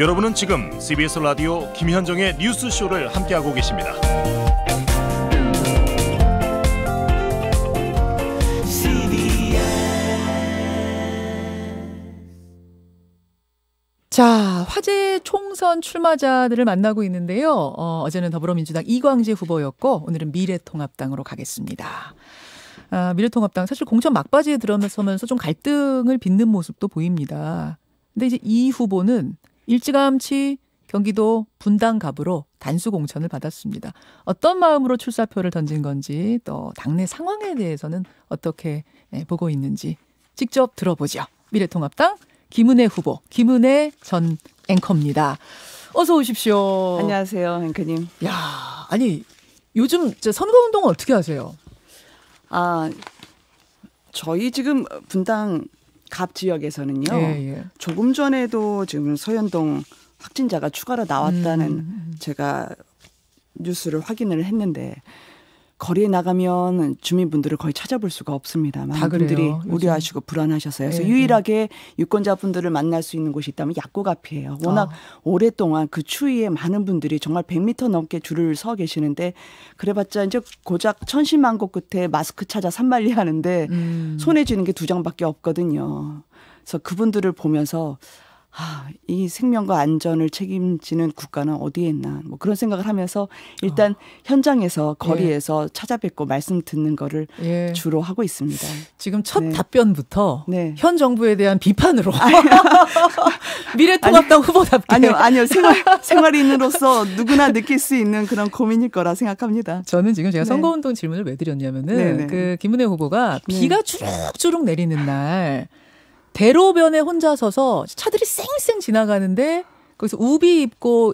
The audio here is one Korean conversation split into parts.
여러분은 지금 CBS 라디오 김현정의 뉴스쇼를 함께하고 계십니다. 자, 화제 총선 출마자들을 만나고 있는데요. 어제는 더불어민주당 이광재 후보였고 오늘은 미래통합당으로 가겠습니다. 미래통합당 사실 공천 막바지에 들어서면서 좀 갈등을 빚는 모습도 보입니다. 근데 이제 이 후보는 일찌감치 경기도 분당갑으로 단수 공천을 받았습니다. 어떤 마음으로 출사표를 던진 건지 또 당내 상황에 대해서는 어떻게 보고 있는지 직접 들어보죠. 미래통합당 김은혜 후보, 김은혜 전 앵커입니다. 어서 오십시오. 안녕하세요, 앵커님. 야, 아니 요즘 선거운동은 어떻게 하세요? 저희 지금 분당 갑 지역에서는요. 예. 조금 전에도 지금 서현동 확진자가 추가로 나왔다는 제가 뉴스를 확인을 했는데 거리에 나가면 주민분들을 거의 찾아볼 수가 없습니다. 많은 분들이 우려하시고 불안하셔서요. 그래서 유일하게 유권자분들을 만날 수 있는 곳이 있다면 약국 앞이에요. 워낙 오랫동안 그 추위에 많은 분들이 정말 100m 넘게 줄을 서 계시는데 그래봤자 이제 고작 천신만고 끝에 마스크 찾아 산만리 하는데 손에 쥐는 게 2장밖에 없거든요. 그래서 그분들을 보면서 이 생명과 안전을 책임지는 국가는 어디에 있나 뭐 그런 생각을 하면서 일단 현장에서 거리에서 찾아뵙고 말씀 듣는 거를 주로 하고 있습니다. 지금 첫 답변부터 현 정부에 대한 비판으로 미래통합당 후보답게 아니요 생활인으로서 누구나 느낄 수 있는 그런 고민일 거라 생각합니다. 저는 지금 제가 선거운동 질문을 왜 드렸냐면은 그 김은혜 후보가 비가 주룩주룩 내리는 날 대로변에 혼자 서서 차들이 쌩쌩 지나가는데 거기서 우비 입고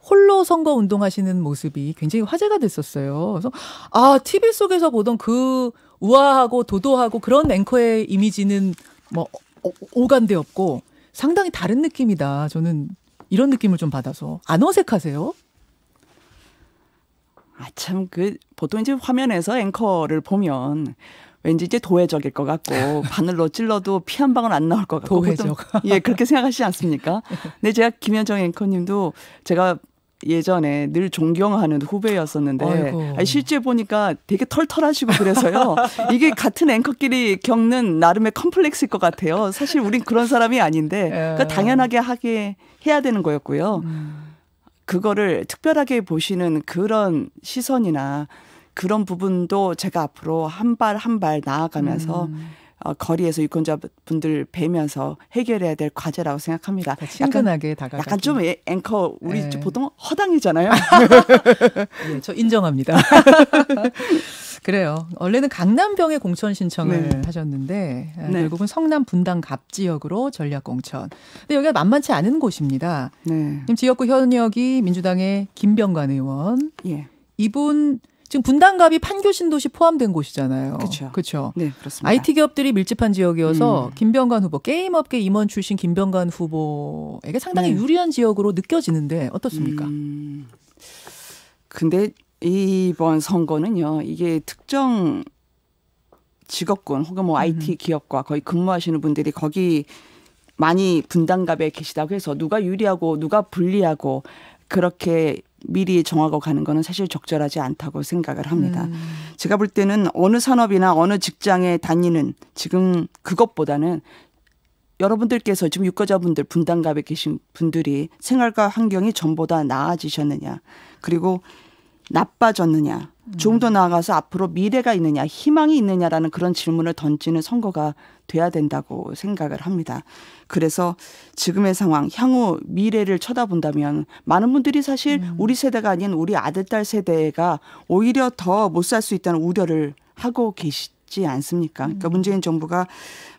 홀로 선거 운동하시는 모습이 굉장히 화제가 됐었어요. 그래서 TV 속에서 보던 그 우아하고 도도하고 그런 앵커의 이미지는 뭐 오간데 없고 상당히 다른 느낌이다. 저는 이런 느낌을 좀 받아서 안 어색하세요? 참 보통 이제 화면에서 앵커를 보면 왠지 이제 도회적일 것 같고 바늘로 찔러도 피 한 방울 안 나올 것 같고 도회적. 그렇게 생각하시지 않습니까? 근데 제가 김현정 앵커님도 제가 예전에 늘 존경하는 후배였었는데 실제 보니까 되게 털털하시고 그래서요. 이게 같은 앵커끼리 겪는 나름의 컴플렉스일 것 같아요. 사실 우린 그런 사람이 아닌데 그러니까 당연하게 해야 되는 거였고요. 그거를 특별하게 보시는 그런 시선이나 그런 부분도 제가 앞으로 한 발 한 발 나아가면서 거리에서 유권자분들 뵈면서 해결해야 될 과제라고 생각합니다. 친근하게 다가가기. 약간 좀 앵커 우리 보통 허당이잖아요. 네, 저 인정합니다. 그래요. 원래는 강남병에 공천 신청을 하셨는데 결국은 성남 분당 갑 지역으로 전략 공천. 근데 여기가 만만치 않은 곳입니다. 지금 지역구 현역이 민주당의 김병관 의원. 이분 지금 분당갑이 판교 신도시 포함된 곳이잖아요. 그렇죠. 네, 그렇습니다. IT 기업들이 밀집한 지역이어서 김병관 후보, 게임업계 임원 출신 김병관 후보에게 상당히 유리한 지역으로 느껴지는데 어떻습니까? 근데 이번 선거는요. 이게 특정 직업군 혹은 뭐 IT 기업과 거의 근무하시는 분들이 거기 많이 분당갑에 계시다고 해서 누가 유리하고 누가 불리하고 그렇게 미리 정하고 가는 거는 사실 적절하지 않다고 생각을 합니다. 제가 볼 때는 어느 산업이나 어느 직장에 다니는 지금 그것보다는 여러분들께서 지금 유권자분들 분당갑에 계신 분들이 생활과 환경이 전보다 나아지셨느냐 그리고 나빠졌느냐 좀 더 나아가서 앞으로 미래가 있느냐 희망이 있느냐라는 그런 질문을 던지는 선거가 돼야 된다고 생각을 합니다. 그래서 지금의 상황 향후 미래를 쳐다본다면 많은 분들이 사실 우리 세대가 아닌 우리 아들 딸 세대가 오히려 더 못 살 수 있다는 우려를 하고 계시지 않습니까? 그러니까 문재인 정부가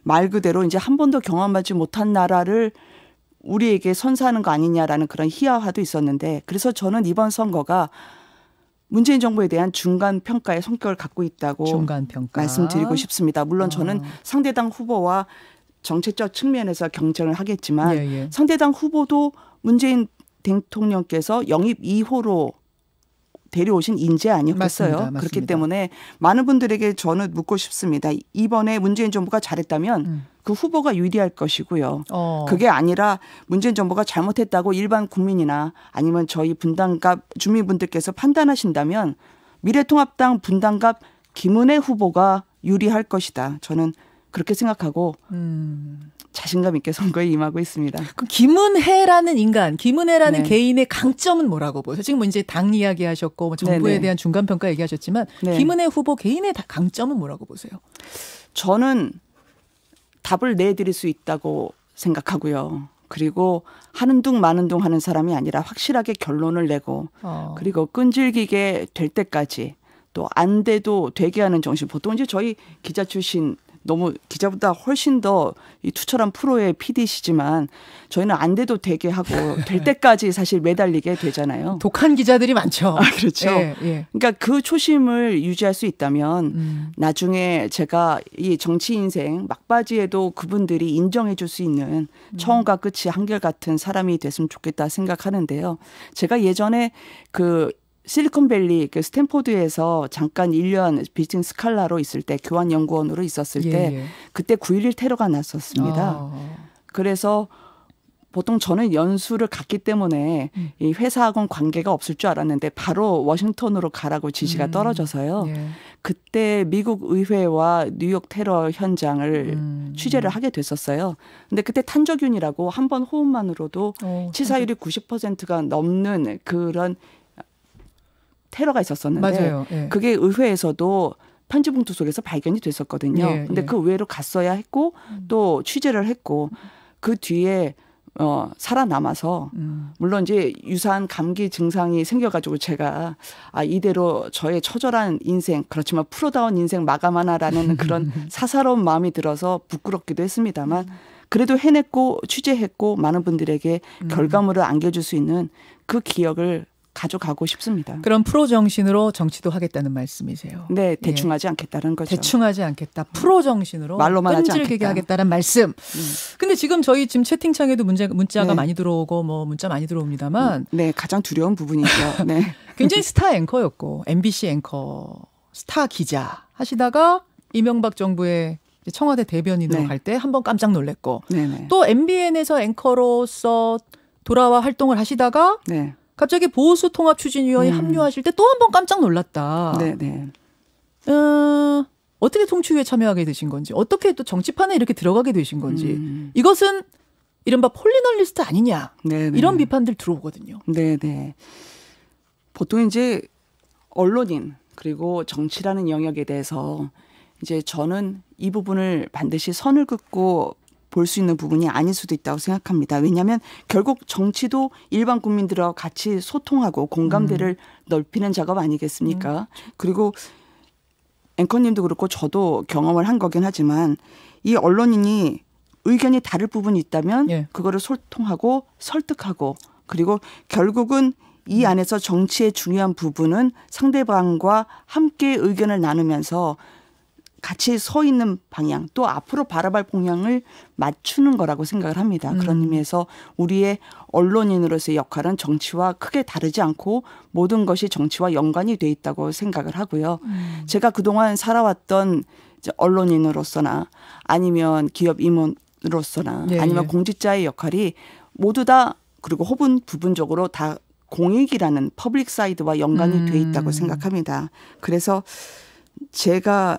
말 그대로 이제 한 번도 경험하지 못한 나라를 우리에게 선사하는 거 아니냐라는 그런 희화화도 있었는데 그래서 저는 이번 선거가 문재인 정부에 대한 중간 평가의 성격을 갖고 있다고 말씀드리고 싶습니다. 물론 저는 상대당 후보와 정책적 측면에서 경쟁을 하겠지만 상대당 후보도 문재인 대통령께서 영입 2호로 데려오신 인재 아니었겠어요. 맞습니다. 그렇기 때문에 많은 분들에게 저는 묻고 싶습니다. 이번에 문재인 정부가 잘했다면 그 후보가 유리할 것이고요. 그게 아니라 문재인 정부가 잘못했다고 일반 국민이나 아니면 저희 분당갑 주민분들께서 판단하신다면 미래통합당 분당갑 김은혜 후보가 유리할 것이다. 저는 그렇게 생각하고 자신감 있게 선거에 임하고 있습니다. 그럼 김은혜라는 인간, 김은혜라는 네. 개인의 강점은 뭐라고 보세요? 지금 뭐 이제 당 이야기하셨고 뭐 정부에 네네. 대한 중간평가 얘기하셨지만 네. 김은혜 후보 개인의 강점은 뭐라고 보세요? 저는 답을 내드릴 수 있다고 생각하고요. 그리고 하는 둥 마는 둥 하는 사람이 아니라 확실하게 결론을 내고 그리고 끈질기게 될 때까지 또 안 돼도 되게 하는 정신. 보통 이제 저희 기자 출신 너무 기자보다 훨씬 더 이 투철한 프로의 PD시지만 저희는 안 돼도 되게 하고 될 때까지 사실 매달리게 되잖아요. 독한 기자들이 많죠. 그렇죠. 예, 예. 그러니까 그 초심을 유지할 수 있다면 나중에 제가 이 정치 인생 막바지에도 그분들이 인정해 줄 수 있는 처음과 끝이 한결같은 사람이 됐으면 좋겠다 생각하는데요. 제가 예전에 그 실리콘밸리 그 스탠포드에서 잠깐 1년 비즈니스 스칼라로 있을 때 교환연구원으로 있었을 때 예. 그때 9.11 테러가 났었습니다. 그래서 보통 저는 연수를 갔기 때문에 이 회사하고는 관계가 없을 줄 알았는데 바로 워싱턴으로 가라고 지시가 떨어져서요. 예. 그때 미국 의회와 뉴욕 테러 현장을 취재를 하게 됐었어요. 근데 그때 탄저균이라고 한 번 호흡만으로도 치사율이 90%가 넘는 그런 테러가 있었었는데 맞아요. 예. 그게 의회에서도 편지봉투 속에서 발견이 됐었거든요. 예, 근데 예. 그 의회로 갔어야 했고 또 취재를 했고 그 뒤에 살아남아서 물론 이제 유사한 감기 증상이 생겨가지고 제가 이대로 저의 처절한 인생 그렇지만 프로다운 인생 마감하나라는 그런 사사로운 마음이 들어서 부끄럽기도 했습니다만 그래도 해냈고 취재했고 많은 분들에게 결과물을 안겨줄 수 있는 그 기억을 가져가고 싶습니다. 그럼 프로 정신으로 정치도 하겠다는 말씀이세요. 네, 대충 하지 않겠다는 거죠. 대충 하지 않겠다. 프로 정신으로 말로만 하지 끈질기게 않겠다. 하겠다는 말씀. 근데 지금 저희 지금 채팅창에도 문자가 네. 많이 들어오고 뭐 문자 많이 들어옵니다만 네, 가장 두려운 부분이죠. 네. 굉장히 스타 앵커였고 MBC 앵커, 스타 기자 하시다가 이명박 정부의 청와대 대변인으로 네. 갈 때 한번 깜짝 놀랐고 네네. 또 MBN에서 앵커로서 돌아와 활동을 하시다가 네. 갑자기 보수 통합 추진위원회 합류하실 때 또 한 번 깜짝 놀랐다. 네네. 어떻게 통추위에 참여하게 되신 건지, 어떻게 또 정치판에 이렇게 들어가게 되신 건지, 이것은 이른바 폴리널리스트 아니냐, 네네. 이런 비판들 들어오거든요. 네네. 보통 이제 언론인 그리고 정치라는 영역에 대해서 이제 저는 이 부분을 반드시 선을 긋고 볼 수 있는 부분이 아닐 수도 있다고 생각합니다. 왜냐하면 결국 정치도 일반 국민들하고 같이 소통하고 공감대를 넓히는 작업 아니겠습니까? 그리고 앵커님도 그렇고 저도 경험을 한 거긴 하지만 이 언론인이 의견이 다를 부분이 있다면 예. 그거를 소통하고 설득하고 그리고 결국은 이 안에서 정치의 중요한 부분은 상대방과 함께 의견을 나누면서 같이 서 있는 방향 또 앞으로 바라볼 방향을 맞추는 거라고 생각을 합니다. 그런 의미에서 우리의 언론인으로서의 역할은 정치와 크게 다르지 않고 모든 것이 정치와 연관이 돼 있다고 생각을 하고요. 제가 그동안 살아왔던 이제 언론인으로서나 아니면 기업 임원으로서나 예, 아니면 예. 공직자의 역할이 모두 다 그리고 혹은 부분적으로 다 공익이라는 퍼블릭 사이드와 연관이 돼 있다고 생각합니다. 그래서 제가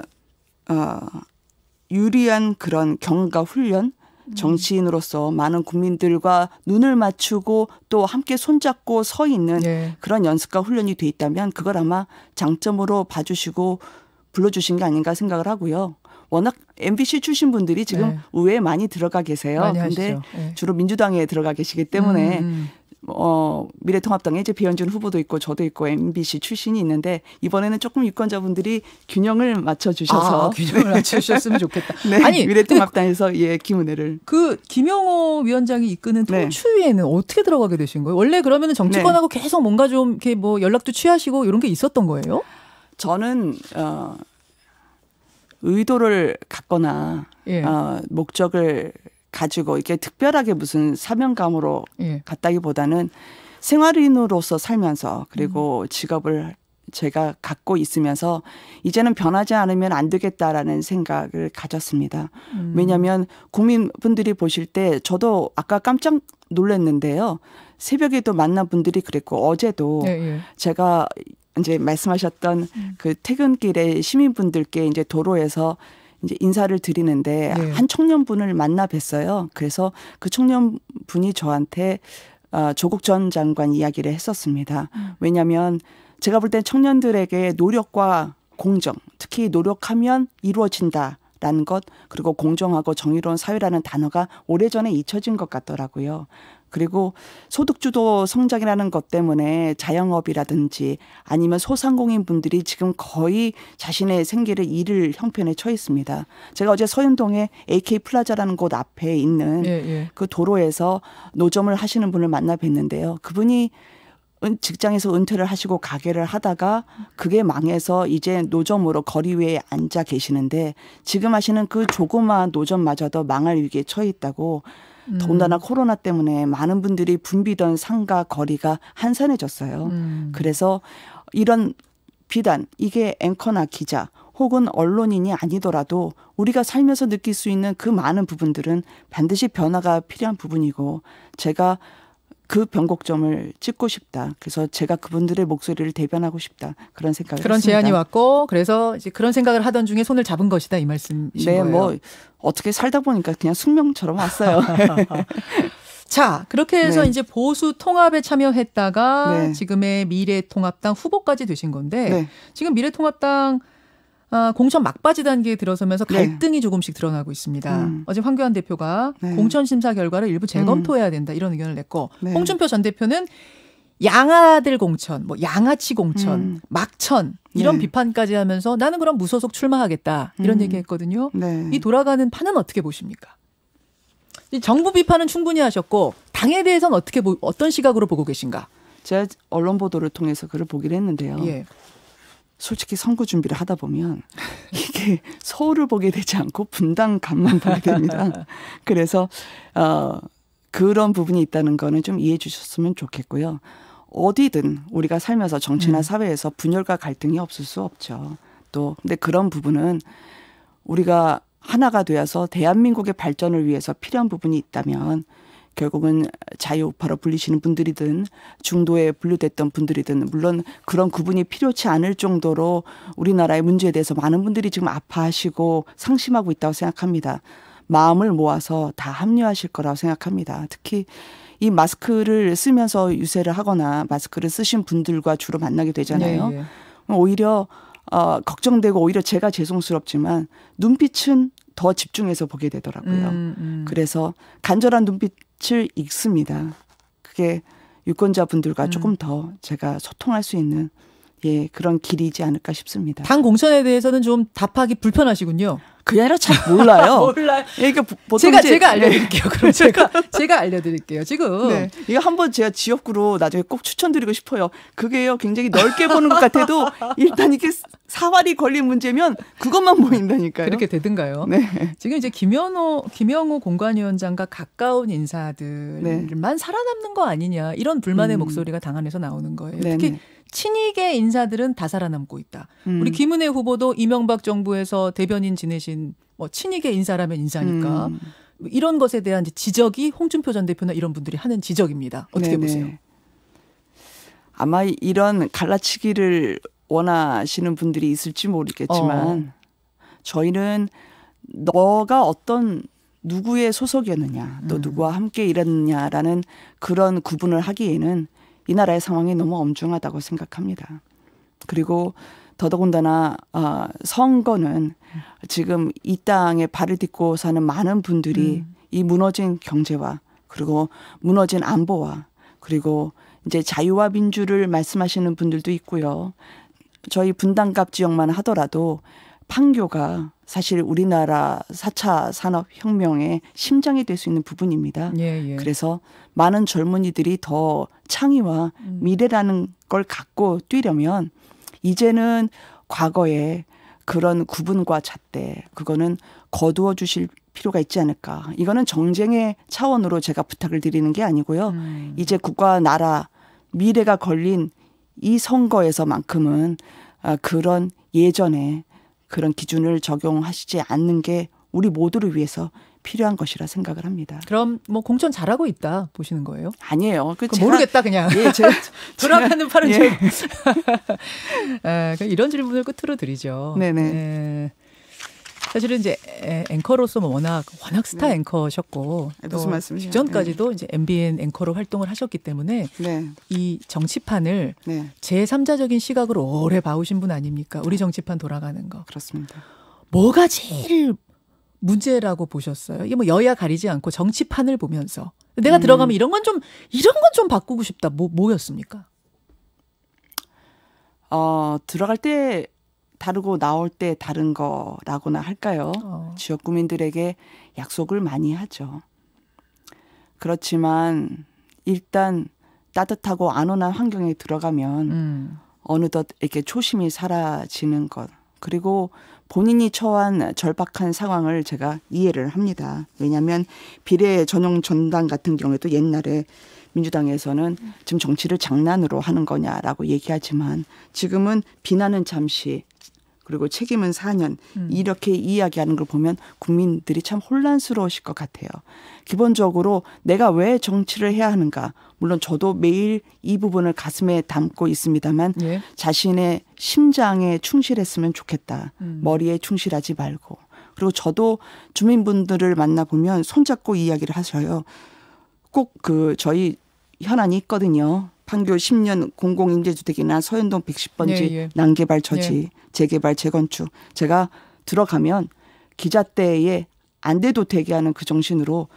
유리한 그런 경과 훈련 정치인으로서 많은 국민들과 눈을 맞추고 또 함께 손잡고 서 있는 예. 그런 연습과 훈련이 돼 있다면 그걸 아마 장점으로 봐주시고 불러주신 게 아닌가 생각을 하고요. 워낙 MBC 출신 분들이 지금 네. 의회에 많이 들어가 계세요. 많이 근데 하시죠. 예. 주로 민주당에 들어가 계시기 때문에 미래통합당에 이제 배현준 후보도 있고 저도 있고 MBC 출신이 있는데 이번에는 조금 유권자분들이 균형을 맞춰주셔서 균형을 맞추셨으면 좋겠다. 네, 아니, 미래통합당에서 김은혜를 그 김영호 위원장이 이끄는 네. 통추위에는 어떻게 들어가게 되신 거예요? 원래 그러면 정치권하고 계속 뭔가 좀 이렇게 뭐 연락도 취하시고 이런 게 있었던 거예요? 저는 의도를 갖거나 예. 목적을 가지고 이렇게 특별하게 무슨 사명감으로 예. 갔다기보다는 생활인으로서 살면서 그리고 직업을 제가 갖고 있으면서 이제는 변하지 않으면 안 되겠다라는 생각을 가졌습니다. 왜냐하면 국민분들이 보실 때 저도 아까 깜짝 놀랐는데요. 새벽에도 만난 분들이 그랬고 어제도 제가 이제 말씀하셨던 그 퇴근길에 시민분들께 이제 도로에서 이제 인사를 드리는데 한 청년분을 만나 뵀어요. 그래서 그 청년분이 저한테 조국 전 장관 이야기를 했었습니다. 왜냐하면 제가 볼 땐 청년들에게 노력과 공정, 특히 노력하면 이루어진다라는 것, 그리고 공정하고 정의로운 사회라는 단어가 오래전에 잊혀진 것 같더라고요. 그리고 소득주도 성장이라는 것 때문에 자영업이라든지 아니면 소상공인 분들이 지금 거의 자신의 생계를 잃을 형편에 처해 있습니다. 제가 어제 서현동에 AK 플라자라는 곳 앞에 있는 그 도로에서 노점을 하시는 분을 만나 뵀는데요. 그분이 직장에서 은퇴를 하시고 가게를 하다가 그게 망해서 이제 노점으로 거리 위에 앉아 계시는데 지금 하시는 그 조그마한 노점마저도 망할 위기에 처해 있다고. 더군다나 코로나 때문에 많은 분들이 붐비던 상가 거리가 한산해졌어요. 그래서 이런 비단 이게 앵커나 기자 혹은 언론인이 아니더라도 우리가 살면서 느낄 수 있는 그 많은 부분들은 반드시 변화가 필요한 부분이고 제가 그 변곡점을 찍고 싶다. 그래서 제가 그분들의 목소리를 대변하고 싶다. 그런 생각을 그런 했습니다. 제안이 왔고 그래서 이제 그런 생각을 하던 중에 손을 잡은 것이다 이 말씀이신 거예요. 뭐 어떻게 살다 보니까 그냥 숙명처럼 왔어요. 자, 그렇게 해서 이제 보수 통합에 참여했다가 지금의 미래통합당 후보까지 되신 건데 지금 미래통합당 공천 막바지 단계에 들어서면서 갈등이 조금씩 드러나고 있습니다. 어제 황교안 대표가 공천 심사 결과를 일부 재검토해야 된다 이런 의견을 냈고 홍준표 전 대표는 양아들 공천, 뭐 양아치 공천, 막천 이런 비판까지 하면서 나는 그럼 무소속 출마하겠다 이런 얘기했거든요. 이 돌아가는 판은 어떻게 보십니까? 이 정부 비판은 충분히 하셨고 당에 대해서는 어떤 시각으로 보고 계신가? 제가 언론 보도를 통해서 그걸 보긴 했는데요. 솔직히 선거 준비를 하다 보면 이게 서울을 보게 되지 않고 분당감만 보게 됩니다. 그래서 그런 부분이 있다는 거는 좀 이해해 주셨으면 좋겠고요. 어디든 우리가 살면서 정치나 사회에서 분열과 갈등이 없을 수 없죠. 또 근데 그런 부분은 우리가 하나가 되어서 대한민국의 발전을 위해서 필요한 부분이 있다면 결국은 자유우파로 불리시는 분들이든 중도에 분류됐던 분들이든 물론 그런 구분이 필요치 않을 정도로 우리나라의 문제에 대해서 많은 분들이 지금 아파하시고 상심하고 있다고 생각합니다. 마음을 모아서 다 합류하실 거라고 생각합니다. 특히 이 마스크를 쓰면서 유세를 하거나 마스크를 쓰신 분들과 주로 만나게 되잖아요. 오히려 걱정되고 오히려 제가 죄송스럽지만 눈빛은 더 집중해서 보게 되더라고요. 그래서 간절한 눈빛을 읽습니다. 그게 유권자분들과 조금 더 제가 소통할 수 있는 그런 길이지 않을까 싶습니다. 당 공천에 대해서는 좀 답하기 불편하시군요. 그게 아니라 잘 몰라요. 몰라요. 그러니까 보통 제가 알려드릴게요. 그럼 제가 알려드릴게요. 지금 이거 한번 제가 지역구로 나중에 꼭 추천드리고 싶어요. 그게요 굉장히 넓게 보는 것 같아도 일단 이게 사활이 걸린 문제면 그것만 보인다니까요. 그렇게 되든가요. 지금 이제 김영호 공관위원장과 가까운 인사들만 살아남는 거 아니냐 이런 불만의 목소리가 당 안에서 나오는 거예요. 특히 친이계 인사들은 다 살아남고 있다. 우리 김은혜 후보도 이명박 정부에서 대변인 지내신 뭐 친이계 인사라면 인사니까 이런 것에 대한 지적이 홍준표 전 대표나 이런 분들이 하는 지적입니다. 어떻게 보세요? 아마 이런 갈라치기를 원하시는 분들이 있을지 모르겠지만 저희는 너가 어떤 누구의 소속이었느냐 또 누구와 함께 일했느냐라는 그런 구분을 하기에는 이 나라의 상황이 너무 엄중하다고 생각합니다. 그리고 더더군다나 선거는 지금 이 땅에 발을 딛고 사는 많은 분들이 이 무너진 경제와 그리고 무너진 안보와 그리고 이제 자유와 민주를 말씀하시는 분들도 있고요. 저희 분당갑 지역만 하더라도 판교가 사실 우리나라 4차 산업혁명의 심장이 될 수 있는 부분입니다. 그래서 많은 젊은이들이 더 창의와 미래라는 걸 갖고 뛰려면 이제는 과거에 그런 구분과 잣대 그거는 거두어 주실 필요가 있지 않을까. 이거는 정쟁의 차원으로 제가 부탁을 드리는 게 아니고요. 이제 국가와 나라 미래가 걸린 이 선거에서만큼은 그런 예전에 그런 기준을 적용하시지 않는 게 우리 모두를 위해서 필요한 것이라 생각을 합니다. 그럼 뭐 공천 잘하고 있다 보시는 거예요? 아니에요. 모르겠다 그냥. 예, 돌아가는 팔은 예. 좀. 이런 질문을 끝으로 드리죠. 네네. 사실은 이제 앵커로서 워낙 스타 네. 앵커셨고 무슨 말씀이세요? 직전까지도 이제 MBN 앵커로 활동을 하셨기 때문에 네. 이 정치판을 네. 제3자적인 시각으로 오래 봐오신 분 아닙니까? 우리 정치판 돌아가는 거. 그렇습니다. 뭐가 제일 문제라고 보셨어요? 이게 뭐 여야 가리지 않고 정치판을 보면서 내가 들어가면 이런 건 좀 바꾸고 싶다. 뭐였습니까? 들어갈 때 다르고 나올 때 다른 거라고나 할까요? 지역 구민들에게 약속을 많이 하죠. 그렇지만 일단 따뜻하고 안온한 환경에 들어가면 어느덧 이렇게 초심이 사라지는 것. 그리고 본인이 처한 절박한 상황을 제가 이해를 합니다. 왜냐하면 비례 전용 전당 같은 경우에도 옛날에 민주당에서는 지금 정치를 장난으로 하는 거냐라고 얘기하지만 지금은 비난은 잠시 그리고 책임은 4년 이렇게 이야기하는 걸 보면 국민들이 참 혼란스러우실 것 같아요. 기본적으로 내가 왜 정치를 해야 하는가. 물론 저도 매일 이 부분을 가슴에 담고 있습니다만 예. 자신의 심장에 충실했으면 좋겠다. 머리에 충실하지 말고. 그리고 저도 주민분들을 만나보면 손잡고 이야기를 하셔요. 꼭 저희 현안이 있거든요. 판교 10년 공공임대주택이나 서현동 110번지 예. 난개발 저지, 재개발, 재건축. 제가 들어가면 기자 때에 안 돼도 되게 하는 그 정신으로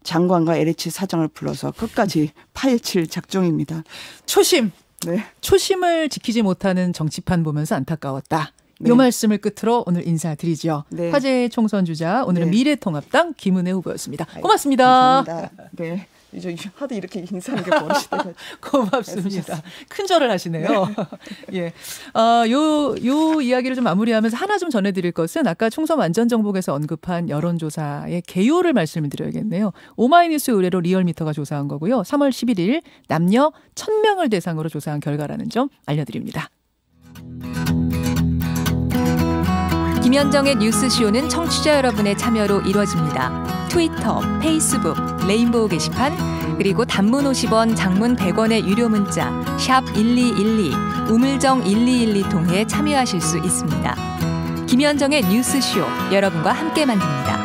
장관과 LH 사장을 불러서 끝까지 파헤칠 작정입니다. 초심. 네. 초심을 지키지 못하는 정치판 보면서 안타까웠다. 네. 이 말씀을 끝으로 오늘 인사드리죠. 네. 화제의 총선 주자 오늘은 네. 미래통합당 김은혜 후보였습니다. 고맙습니다. 감사합니다. 네. 이제 하도 이렇게 인사하는 게 버릇이 돼가지고. 고맙습니다. 큰 절을 하시네요. 예. 요 이야기를 좀 마무리하면서 하나 좀 전해드릴 것은 아까 총선 완전 정복에서 언급한 여론조사의 개요를 말씀을 드려야겠네요. 오마이뉴스 의뢰로 리얼미터가 조사한 거고요. 3월 11일 남녀 1,000명을 대상으로 조사한 결과라는 점 알려드립니다. 김현정의 뉴스쇼는 청취자 여러분의 참여로 이루어집니다. 트위터, 페이스북, 레인보우 게시판, 그리고 단문 50원, 장문 100원의 유료 문자 샵 1212, 우물정 1212 통해 참여하실 수 있습니다. 김현정의 뉴스쇼, 여러분과 함께 만듭니다.